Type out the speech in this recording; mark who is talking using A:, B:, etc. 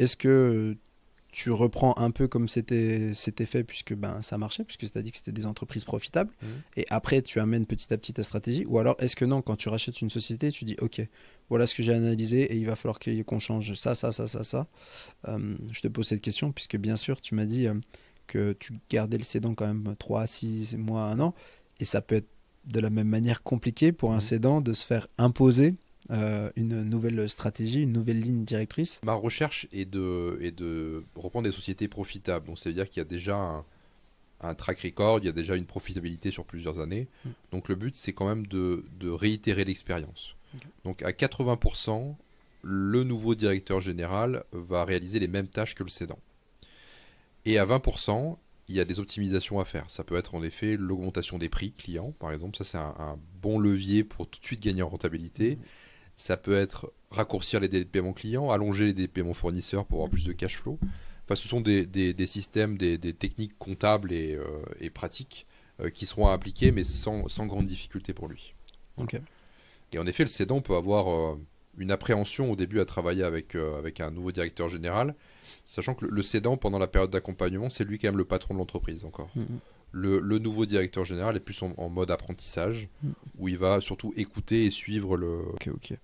A: est-ce que tu reprends un peu comme c'était fait puisque ben, ça marchait, puisque tu as dit que c'était des entreprises profitables,
B: Mhm.
A: et après tu amènes petit à petit ta stratégie, ou alors est-ce que non, quand tu rachètes une société, tu dis ok, voilà ce que j'ai analysé et il va falloir qu'on change ça, ça, ça, ça, ça. Je te pose cette question puisque bien sûr tu m'as dit que tu gardais le cédant quand même 3 6 mois, un an, et ça peut être de la même manière compliqué pour un
B: Mhm.
A: cédant de se faire imposer une nouvelle stratégie, une nouvelle ligne directrice.
B: Ma recherche est de reprendre des sociétés profitables. Donc, ça veut dire qu'il y a déjà un track record, il y a déjà une profitabilité sur plusieurs années.
A: Mm.
B: Donc, le but, c'est quand même de réitérer l'expérience.
A: Ok.
B: Donc, à 80%, le nouveau directeur général va réaliser les mêmes tâches que le cédant. Et à 20%, il y a des optimisations à faire. Ça peut être en effet l'augmentation des prix clients, par exemple. Ça, c'est un bon levier pour tout de suite gagner en rentabilité.
A: Mm.
B: Ça peut être raccourcir les délais de paiement client, allonger les délais de paiement fournisseurs pour avoir plus de cash flow. Enfin, ce sont des systèmes, des techniques comptables et pratiques qui seront à appliquer, mais sans grande difficulté pour lui. Voilà.
A: Ok.
B: Et en effet, le cédant peut avoir une appréhension au début à travailler avec un nouveau directeur général, sachant que le cédant, pendant la période d'accompagnement, c'est lui quand même le patron de l'entreprise encore.
A: Mm.
B: Le nouveau directeur général est plus en mode apprentissage,
A: Mm.
B: où il va surtout écouter et suivre
A: Ok, ok.